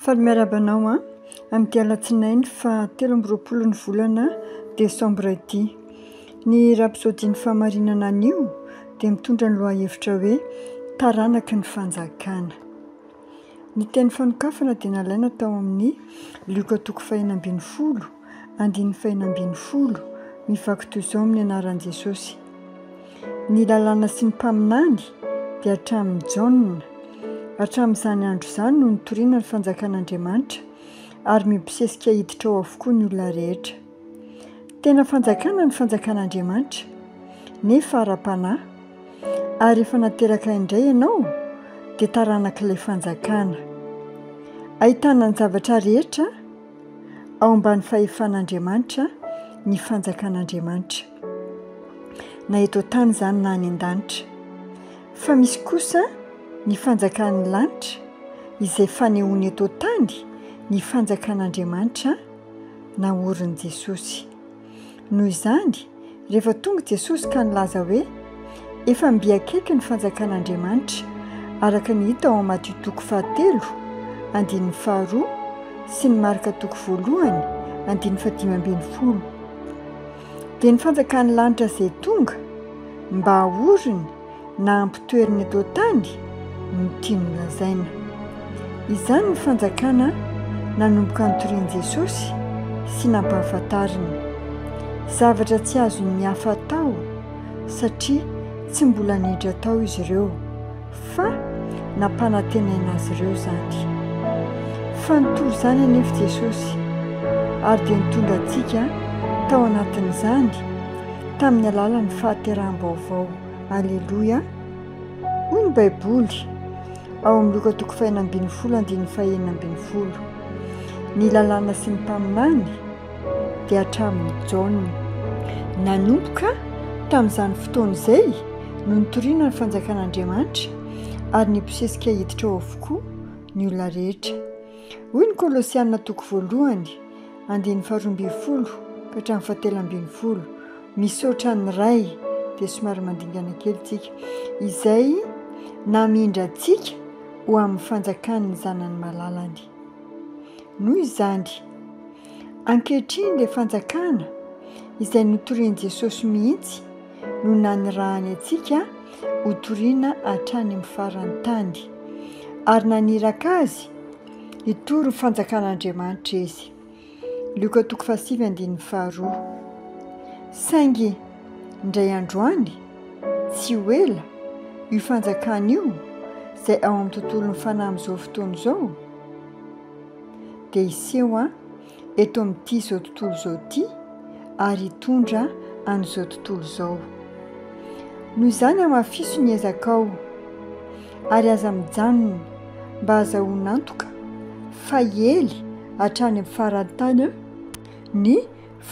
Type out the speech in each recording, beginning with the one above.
Faly miarabanao amin'ity alatsinainy fa 13 ny volana desambra ity. Ny rapsodian'ny famarinana anio dia mitondra ny lohahevitra hoe taranaky ny fanjakana. Ny teny fanokafana dia nalaina tao amin'ny Luka 5:12, 5:12 mivaky toy izao amin'ny anaran'i Jesosy. Ny lalàna sy ny mpaminany dia hatramin'ny Jaona. Hatramin'izany andro izany no nitoriana ny fanjakan'Andriamanitra ary mibosesika hiditra ao avokoa ny olona rehetra. Tena fanjakana ny fanjakan'Andriamanitra, nefa ara-panahy, ary efa nateraka indray ianao dia taranak'ilay fanjakana. Ahitana ny zavatra rehetra ao ambany fahefan'Andriamanitra ny fanjakan'Andriamanitra, na eto tany izany na any an-danitra. Fa misy kosa ny fanjakan'ny lanitra izay fanehoany eto tany ny fanjakan'Andriamanitra naorin'i Jesosy. Noho izany, rehefa tonga Jesosy ka nilaza hoe efa mby akaiky ny fanjakan'Andriamanitra, araka ny hita ao Matthieu 7:1-2 sy ny Marka 2:1-5. Dia ny fanjakan'ny lanitra izay tonga mba haoriny na hampitoeriny eto tany no tiany lazaina. Izany ny fanjakana nanomboka nitorian'i Jesosy sy nampahafantariny. Zavatra tsy azony hafa atao satria tsy mbola niditra tao izy ireo, fa nampanantenaina azy ireo izany. Fa nitoro izany anefa Jesosy ary dia nitondra antsika tao anatin'izany tamin'ny alalan'ny fahateraham-baovao. Aleloia! Hoy ny Baiboly ao amin'ny Luka 5:12-5:12. Ny lalàna sy ny mpaminany dia hatramin'ny Jaona. Nanomboka tamin'izany fotoana izay no nitoriana ny fanjakan'Andriamanitra ary nibosesika hiditra ao avokoa ny olona rehetra. Hoy ny Kolosianina 1:12-7, misaotra ny ray, dia somary mandingana kely tsika, izay namindra antsika ho amin'ny fanjakan'ny zanany malalany. Noho izany, ankehitriny ilay fanjakana izay notorian'i Jesosy mihitsy no nanirahany antsika ho toriana hatrany amin'ny faran'ny tany, ary naniraka azy hitory ny fanjakan'Andriamanitra izy. Luka 7:2. Saingy indray androany tsy ho ela io fanjakana io izay ao amin'ny tontolon'ny fanahy amin'izao fotoana izao dia hiseho eto amin'ity izao tontolo izao ity ary hitondra an'izao tontolo izao. Noho izany hamafiso ny ezakao ary aza mijanona mba azahoana antoka fa ely hatrany amin'ny faran'ny tany ny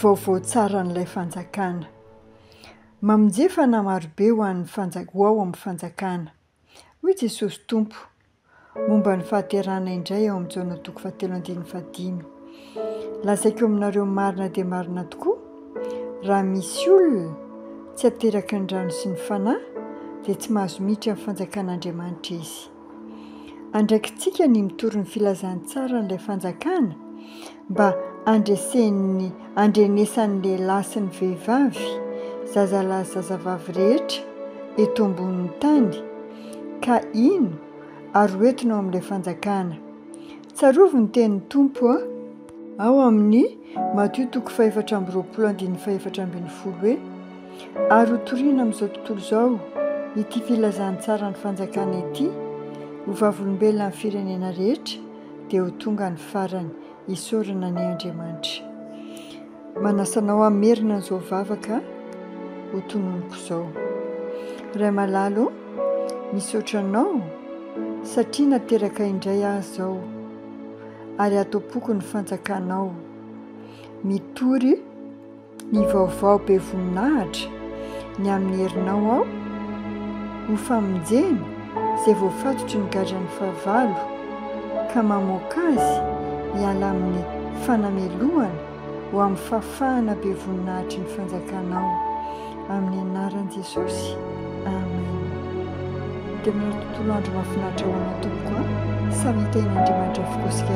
vaovao tsara n'ilay fanjakana. Mamonjefa na marobe ho ao amin'ny fanjakana. Hoy Jesosy Tompo momba ny fahaterana indray ao amin'ny Jaona 7:5. Lazaiko aminareo marina dia marina tokoa, raha misy olona tsy ateraky ny rano sy ny fanahy dia tsy mahazo miditra amin'ny fanjakan'Andriamanitra izy. Andraikitsika ny mitory ny filazantsara n'ilay fanjakana mba andrenesan'ny lehilahy sy ny vehivavy, zazalahy sy zazavavy rehetra eto ambonin'ny tany, ka ino ary hoentina ao amin'ilay fanjakana. Tsarovy ny tenin'ny Tompo ao amin'ny Matthieu 5:20-5:12 hoe ary ho toriana amin'izao tontolo izao ity filazantsara ny fanjakana ity, ho vavolombelona amin'ny firenena rehetra dia ho tonga ny farany hisorana ny Andriamanitra. Manasanao hamerina an'izao vavaka ho tononoko izao. Ray malalo, misaotra anao satria nateraka indray ahy izao ary atao-poko ny fanjakanao. Mitory ny vaovao be voninahitra ny amin'ny herinao aho ho famonjeny izay voafatotry ny gadran'ny fahavalo, ka mamoaka azy hiala amin'ny fanamelohana ho amin'ny fahafahana be voninahitry ny fanjakanao. Amin'ny anaran'i Jesosy. Amen. Dia amin'ny tontolo andro mahafinaritra ho anao tompoko, samy hitain'Andriamanitra avokoa isika.